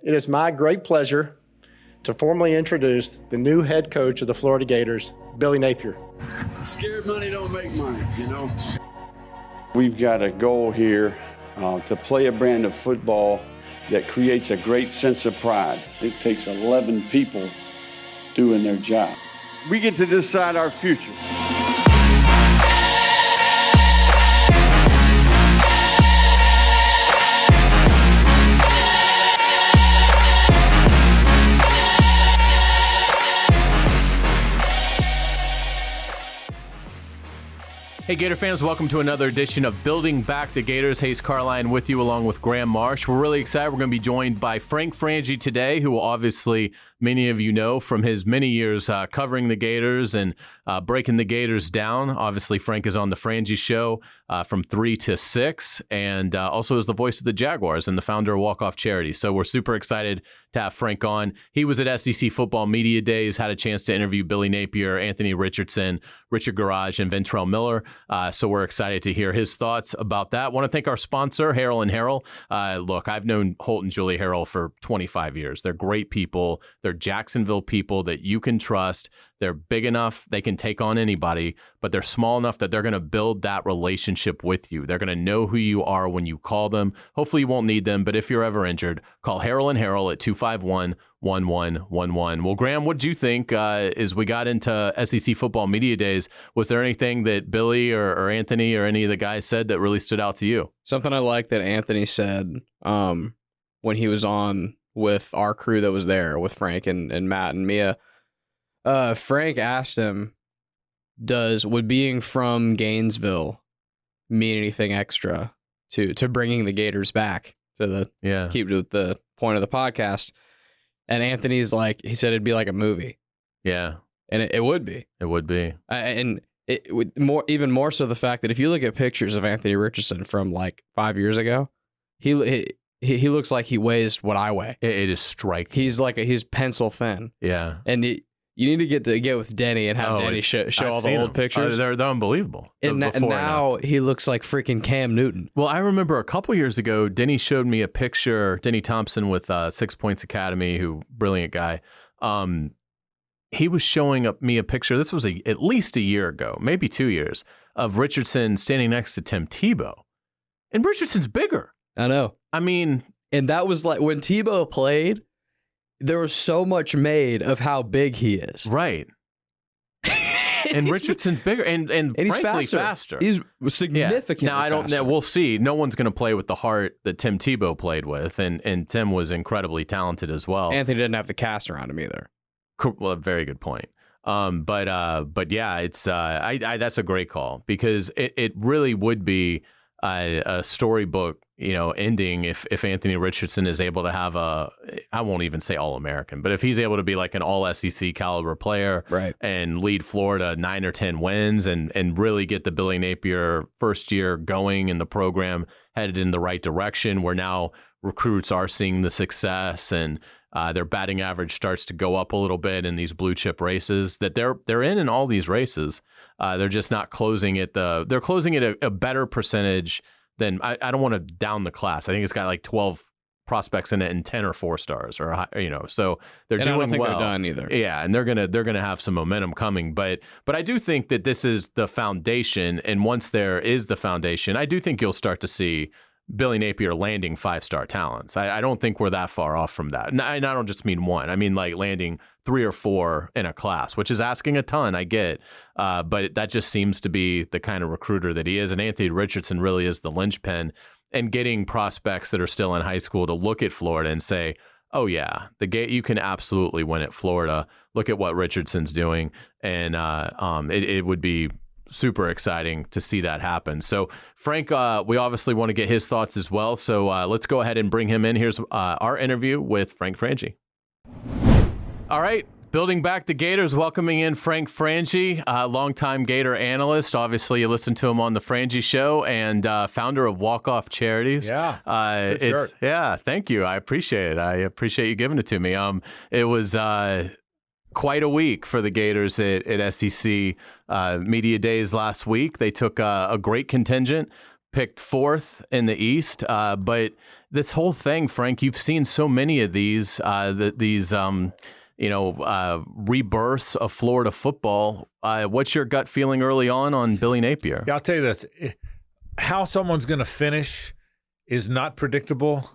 It is my great pleasure to formally introduce the new head coach of the Florida Gators, Billy Napier. Scared money don't make money, you know. We've got a goal here to play a brand of football that creates a great sense of pride. It takes 11 people doing their job. We get to decide our future. Hey Gator fans, welcome to another edition of Building Back the Gators. Hays Carlyon with you along with Graham Marsh. We're really excited. We're going to be joined by Frangie today, who obviously many of you know from his many years covering the Gators and breaking the Gators down. Obviously, Frank is on the Frangie Show from 3 to 6 and also is the voice of the Jaguars and the founder of Walk Off Charity. So we're super excited to have Frank on. He was at SEC Football Media Days, had a chance to interview Billy Napier, Anthony Richardson, Richard Garage, and Ventrell Miller. So we're excited to hear his thoughts about that. Want to thank our sponsor, Harrell Harrell. Look, I've known Holt and Julie Harrell for 25 years. They're great people. They're Jacksonville people that you can trust. They're big enough, they can take on anybody, but they're small enough that they're going to build that relationship with you. They're going to know who you are when you call them. Hopefully you won't need them, but if you're ever injured, call Harrell Harrell at 251-1111. Well, Graham, what did you think as we got into SEC Football Media Days? Was there anything that Billy or Anthony or any of the guys said that really stood out to you? Something I like that Anthony said when he was on with our crew that was there with Frank and Matt and Mia. Frank asked him, would being from Gainesville mean anything extra to bringing the Gators back to keep to the point of the podcast? And Anthony's like, he said it'd be like a movie. Yeah. And it would be. It would be. And it would even more so the fact that if you look at pictures of Anthony Richardson from like 5 years ago, he looks like he weighs what I weigh. It is striking. He's pencil thin. Yeah. And you need to get with Denny and have Denny show all the old pictures. They're unbelievable. And now he looks like freaking Cam Newton. Well, I remember a couple years ago, Denny showed me a picture, Denny Thompson with 6 Points Academy, brilliant guy. He was showing me a picture, this was at least a year ago, maybe 2 years, of Richardson standing next to Tim Tebow. And Richardson's bigger. I know. I mean... And that was like, when Tebow played, there was so much made of how big he is. Right. And Richardson's bigger and he's frankly faster. He's significantly faster. Now, we'll see. No one's going to play with the heart that Tim Tebow played with, and Tim was incredibly talented as well. Anthony didn't have the cast around him either. Well, very good point. But yeah, it's that's a great call because it really would be a storybook, ending if Anthony Richardson is able to have I won't even say All-American, but if he's able to be like an All-SEC caliber player, right, and lead Florida 9 or 10 wins and really get the Billy Napier first year going and the program headed in the right direction, where now recruits are seeing the success and their batting average starts to go up a little bit in these blue chip races that they're in all these races. They're just not closing it. They're closing it a better percentage than I don't want to down the class. I think it's got like 12 prospects in it and 10 or 4 stars or so they're doing I don't think well. They're done either. Yeah, and they're gonna have some momentum coming. But I do think that this is the foundation, and once there is the foundation, I do think you'll start to see Billy Napier landing 5-star talents. I don't think we're that far off from that. And I don't just mean one. I mean like landing 3 or 4 in a class, which is asking a ton, I get. But that just seems to be the kind of recruiter that he is. And Anthony Richardson really is the linchpin, and getting prospects that are still in high school to look at Florida and say, oh yeah, you can absolutely win at Florida. Look at what Richardson's doing. And it would be super exciting to see that happen. So Frank, we obviously want to get his thoughts as well. So let's go ahead and bring him in. Here's our interview with Frank Frangie. All right. Building Back the Gators, welcoming in Frank Frangie, longtime Gator analyst. Obviously, you listen to him on the Frangie Show, and founder of Walk Off Charities. Yeah, thank you. I appreciate it. I appreciate you giving it to me. It was quite a week for the Gators at SEC Media Days last week. They took a great contingent, picked 4th in the East, but this whole thing, Frank, you've seen so many of these rebirths of Florida football. What's your gut feeling early on Billy Napier? Yeah, I'll tell you this. How someone's going to finish is not predictable.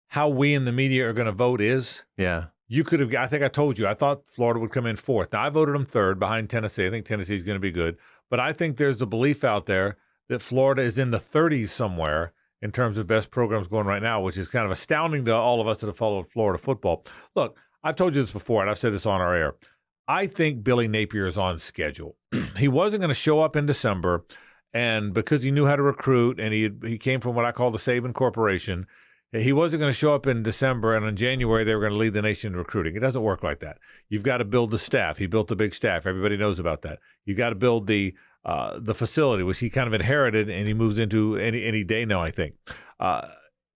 How we in the media are going to vote is. Yeah. You could have, I think I told you, I thought Florida would come in 4th. Now, I voted them 3rd behind Tennessee. I think Tennessee's going to be good. But I think there's the belief out there that Florida is in the 30s somewhere in terms of best programs going right now, which is kind of astounding to all of us that have followed Florida football. Look, I've told you this before, and I've said this on our air. I think Billy Napier is on schedule. He wasn't going to show up in December, and because he knew how to recruit, and he came from what I call the Saban Corporation, he wasn't going to show up in December, and in January they were going to lead the nation in recruiting. It doesn't work like that. You've got to build the staff. He built a big staff. Everybody knows about that. You've got to build the facility, which he kind of inherited, and he moves into any day now, I think.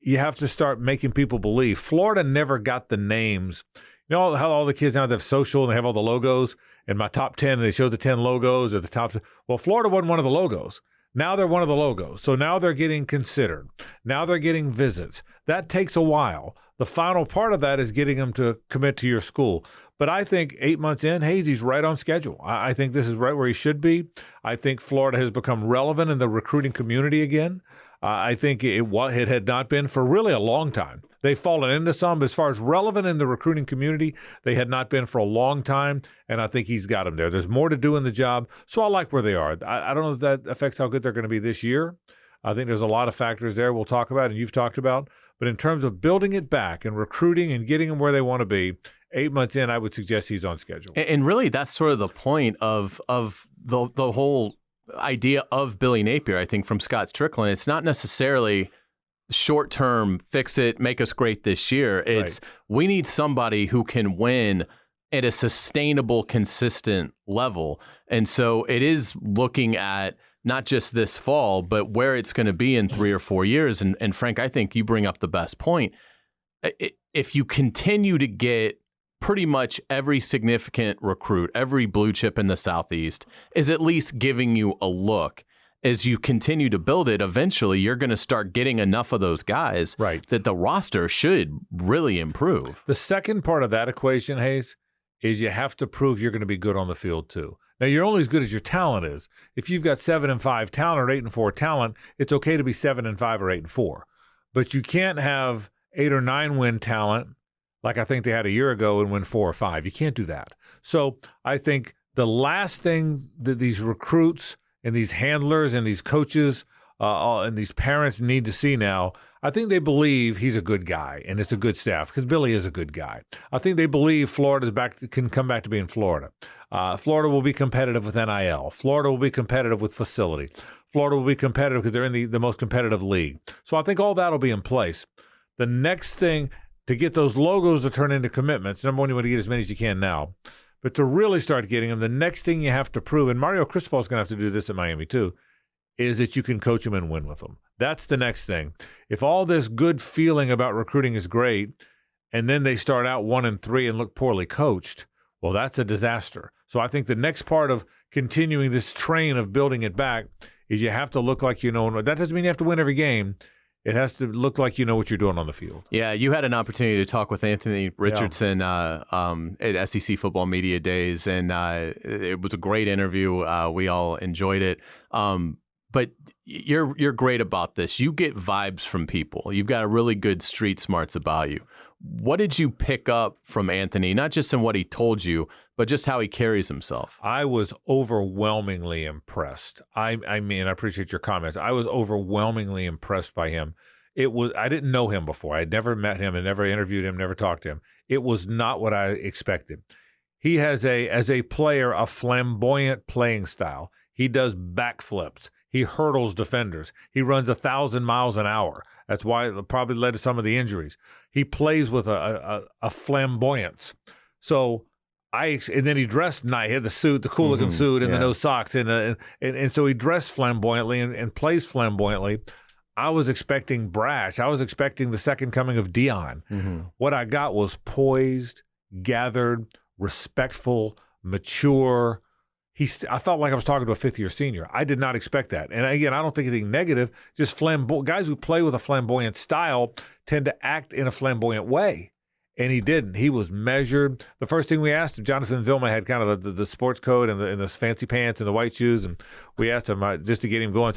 You have to start making people believe. Florida never got the names. You know how all the kids now have social and they have all the logos? And my top 10, and they show the 10 logos or the top. Well, Florida wasn't one of the logos. Now they're one of the logos. So now they're getting considered. Now they're getting visits. That takes a while. The final part of that is getting them to commit to your school. But I think 8 months in, Hazy's right on schedule. I think this is right where he should be. I think Florida has become relevant in the recruiting community again. I think it had not been for really a long time. They've fallen into some, but as far as relevant in the recruiting community, they had not been for a long time, and I think he's got them there. There's more to do in the job, so I like where they are. I don't know if that affects how good they're going to be this year. I think there's a lot of factors there we'll talk about and you've talked about. But in terms of building it back and recruiting and getting them where they want to be, 8 months in, I would suggest he's on schedule. And really, that's sort of the point of the whole idea of Billy Napier, I think, from Scott Strickland. It's not necessarily short-term, fix it, make us great this year. It's we need somebody who can win at a sustainable, consistent level. And so it is looking at not just this fall, but where it's going to be in 3 or 4 years. And Frank, I think you bring up the best point. If you continue to get pretty much every significant recruit, every blue chip in the Southeast is at least giving you a look. As you continue to build it, eventually you're going to start getting enough of those guys that the roster should really improve. The second part of that equation, Hays, is you have to prove you're going to be good on the field too. Now, you're only as good as your talent is. If you've got 7-5 talent or 8-4 talent, it's okay to be 7-5 or 8-4. But you can't have 8 or 9 win talent like I think they had a year ago and win 4 or 5. You can't do that. So I think the last thing that these recruits and these handlers and these coaches and these parents need to see now, I think they believe he's a good guy and it's a good staff because Billy is a good guy. I think they believe Florida's can come back to being Florida. Florida will be competitive with NIL. Florida will be competitive with facility. Florida will be competitive because they're in the most competitive league. So I think all that will be in place. The next thing to get those logos to turn into commitments, number one, you want to get as many as you can now. But to really start getting them, the next thing you have to prove, and Mario Cristobal is going to have to do this at Miami too, is that you can coach them and win with them. That's the next thing. If all this good feeling about recruiting is great, and then they start out 1-3 and look poorly coached, well, that's a disaster. So I think the next part of continuing this train of building it back is you have to look like you know. That doesn't mean you have to win every game. It has to look like you know what you're doing on the field. Yeah, you had an opportunity to talk with Anthony Richardson at SEC Football Media Days, and it was a great interview. We all enjoyed it. But you're great about this. You get vibes from people. You've got a really good street smarts about you. What did you pick up from Anthony, not just in what he told you, but just how he carries himself? I was overwhelmingly impressed. I mean, I appreciate your comments. I was overwhelmingly impressed by him. I didn't know him before. I'd never met him and never interviewed him, never talked to him. It was not what I expected. He has as a player, a flamboyant playing style. He does backflips. He hurdles defenders. He runs 1,000 miles an hour. That's why it probably led to some of the injuries. He plays with a flamboyance. So and then he dressed nice. He had the suit, the cool looking suit, and the no socks, and so he dressed flamboyantly and plays flamboyantly. I was expecting brash. I was expecting the second coming of Dion. What I got was poised, gathered, respectful, mature. I felt like I was talking to a fifth-year senior. I did not expect that. And again, I don't think anything negative. Just guys who play with a flamboyant style tend to act in a flamboyant way. And he didn't. He was measured. The first thing we asked him, Jonathan Vilma had kind of the sports coat and the fancy pants and the white shoes. And we asked him just to get him going.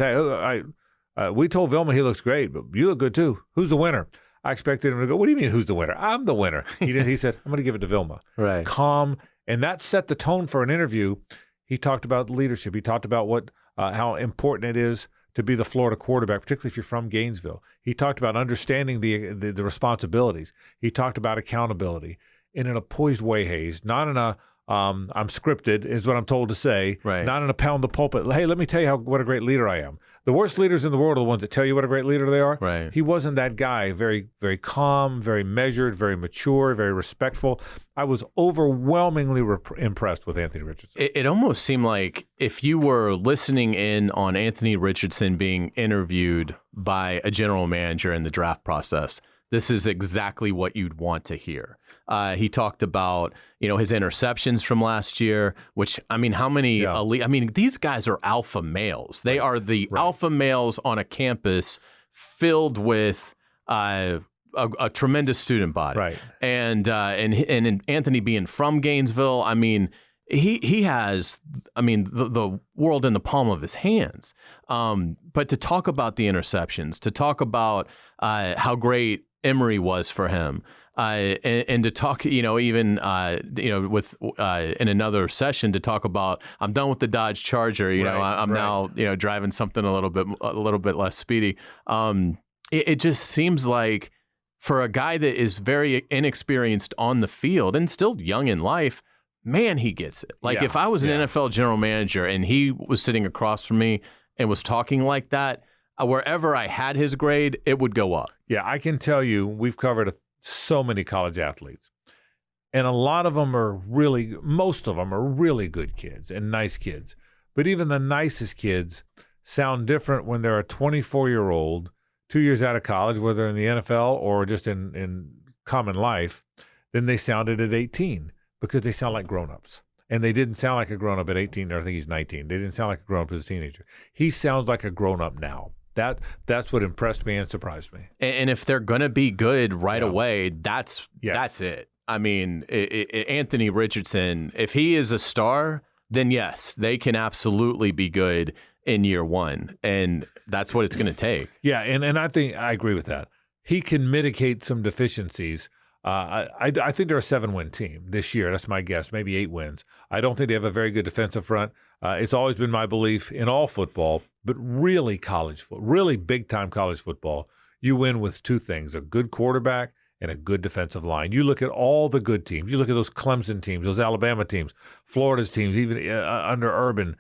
We told Vilma he looks great, but you look good too. Who's the winner? I expected him to go, what do you mean who's the winner? I'm the winner. He said, I'm going to give it to Vilma. Right. Calm. And that set the tone for an interview. He talked about leadership. He talked about how important it is to be the Florida quarterback, particularly if you're from Gainesville. He talked about understanding the responsibilities. He talked about accountability in a poised way, Hays, not in a I'm scripted is what I'm told to say, right. Not in a pound the pulpit. Hey, let me tell you what a great leader I am. The worst leaders in the world are the ones that tell you what a great leader they are. Right. He wasn't that guy. Very, very calm, very measured, very mature, very respectful. I was overwhelmingly impressed with Anthony Richardson. It almost seemed like if you were listening in on Anthony Richardson being interviewed by a general manager in the draft process, this is exactly what you'd want to hear. He talked about, his interceptions from last year, which, how many elite, these guys are alpha males. They are the alpha males on a campus filled with a tremendous student body. Right. And Anthony being from Gainesville, he has, the world in the palm of his hands. But to talk about the interceptions, to talk about how great Emory was for him, and to talk, even with in another session to talk about, I'm done with the Dodge Charger. I'm now driving something a little bit less speedy. It just seems like for a guy that is very inexperienced on the field and still young in life, man, he gets it. Like if I was an NFL general manager and he was sitting across from me and was talking like that, wherever I had his grade, it would go up. Yeah, I can tell you, we've covered so many college athletes, and most of them are really good kids and nice kids. But even the nicest kids sound different when they're a 24-year-old, 2 years out of college, whether in the NFL or just in common life, than they sounded at 18, because they sound like grown-ups. And they didn't sound like a grown-up at 18, or I think he's 19. They didn't sound like a grown-up as a teenager. He sounds like a grown-up now. That's what impressed me and surprised me. And if they're going to be good right away, that's it. Anthony Richardson, if he is a star, then yes, they can absolutely be good in year one. And that's what it's going to take. Yeah, and I think I agree with that. He can mitigate some deficiencies. I think they're a 7-win team this year. That's my guess, maybe 8 wins. I don't think they have a very good defensive front. It's always been my belief in all football, but really college football, really big-time college football, you win with two things, a good quarterback and a good defensive line. You look at all the good teams. You look at those Clemson teams, those Alabama teams, Florida's teams, even under Urban,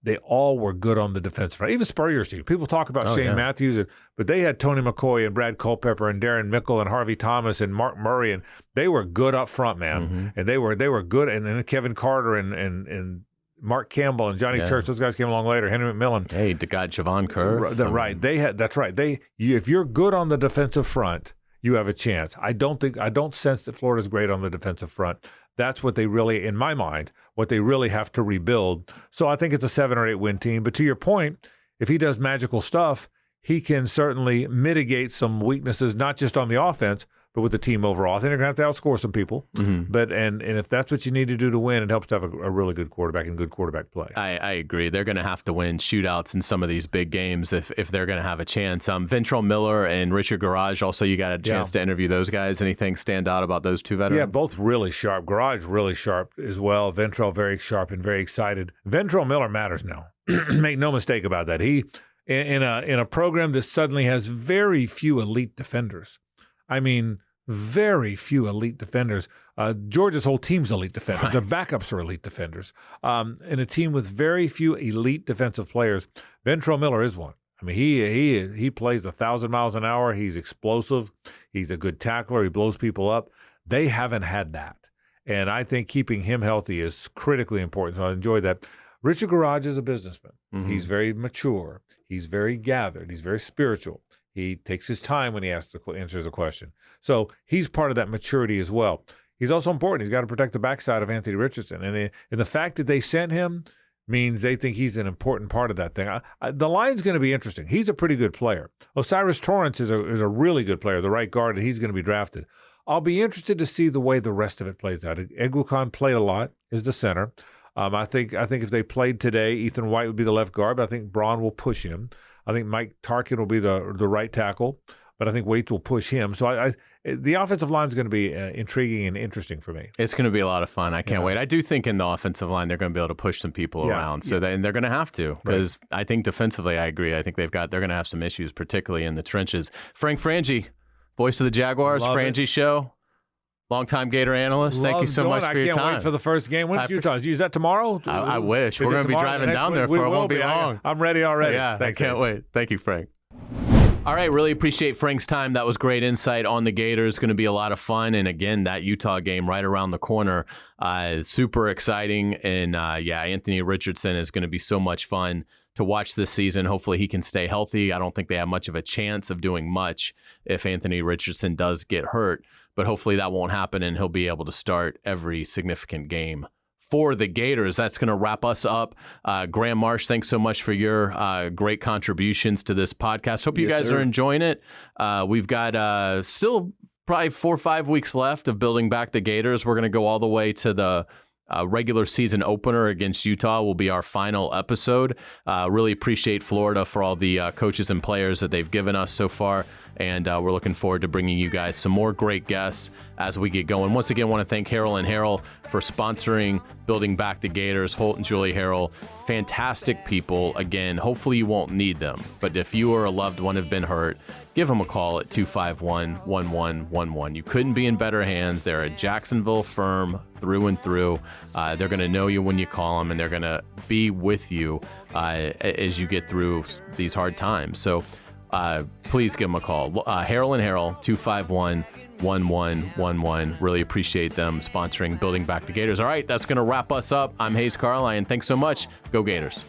they all were good on the defensive front. Even Spurrier's team. People talk about Shane Matthews, but they had Tony McCoy and Brad Culpepper and Darren Mickle and Harvey Thomas and Mark Murray, and they were good up front, man. Mm-hmm. And they were good. And then Kevin Carter and Mark Campbell and Johnny Church, those guys came along later. Henry McMillan. Hey, they got Javon Curse. Right. That's right. If you're good on the defensive front, you have a chance. I don't sense that Florida's great on the defensive front. That's what they really, in my mind, what they really have to rebuild. So I think it's a 7 or 8 win team. But to your point, if he does magical stuff, he can certainly mitigate some weaknesses, not just on the offense, but with the team overall. I think they're going to have to outscore some people. Mm-hmm. But and if that's what you need to do to win, it helps to have a really good quarterback and good quarterback play. I agree. They're going to have to win shootouts in some of these big games if they're going to have a chance. Ventrell Miller and Richard Garage, also you got a chance to interview those guys. Anything stand out about those two veterans? Yeah, both really sharp. Garage really sharp as well. Ventrell very sharp and very excited. Ventrell Miller matters now. Make no mistake about that. He in a program that suddenly has very few elite defenders. Very few elite defenders. Georgia's whole team's elite defenders. Right. Their backups are elite defenders. In a team with very few elite defensive players, Ventrell Miller is one. He plays 1,000 miles an hour. He's explosive. He's a good tackler. He blows people up. They haven't had that. And I think keeping him healthy is critically important. So I enjoyed that. Richard Garage is a businessman. Mm-hmm. He's very mature. He's very gathered. He's very spiritual. He takes his time when he answers a question. So he's part of that maturity as well. he's also important. He's got to protect the backside of Anthony Richardson. And the fact that they sent him means they think he's an important part of that thing. The line's going to be interesting. He's a pretty good player. Osiris Torrance is a really good player, the right guard, and he's going to be drafted. I'll be interested to see the way the rest of it plays out. Egwukan played a lot as the center. I think if they played today, Ethan White would be the left guard, but I think Braun will push him. I think Mike Tarkin will be the right tackle, but I think Waits will push him. So the offensive line is going to be intriguing and interesting for me. It's going to be a lot of fun. I can't wait. I do think in the offensive line they're going to be able to push some people around. So and they're going to have to, because I think defensively, I agree. I think they're going to have some issues, particularly in the trenches. Frangie, voice of the Jaguars, Frangie Show. Longtime Gator analyst. Thank you so much for your time. I can't wait for the first game. When's Utah? Is that tomorrow? I wish. We're going to be driving down there for it. Won't be long. I'm ready already. Yeah, I can't wait. Thank you, Frank. All right, really appreciate Frank's time. That was great insight on the Gators. Going to be a lot of fun. And again, that Utah game right around the corner, super exciting. And Anthony Richardson is going to be so much fun to watch this season. Hopefully he can stay healthy. I don't think they have much of a chance of doing much if Anthony Richardson does get hurt, but hopefully that won't happen and he'll be able to start every significant game for the Gators. That's going to wrap us up. Graham Marsh, thanks so much for your great contributions to this podcast. Hope you guys are enjoying it. We've got still probably 4 or 5 weeks left of building back the Gators. We're going to go all the way to the regular season opener against Utah will be our final episode. Really appreciate Florida for all the coaches and players that they've given us so far. And we're looking forward to bringing you guys some more great guests as we get going. Once again, I want to thank Harrell Harrell for sponsoring Building Back the Gators. Holt and Julie Harrell, fantastic people. Again, hopefully you won't need them, but if you or a loved one have been hurt, give them a call at 251-1111. You couldn't be in better hands. They're a Jacksonville firm through and through. They're going to know you when you call them, and they're going to be with you as you get through these hard times. So please give them a call. Harrell and Harrell, 251-1111. Really appreciate them sponsoring Building Back the Gators. All right, that's going to wrap us up. I'm Hays Carlyon. Thanks so much. Go Gators.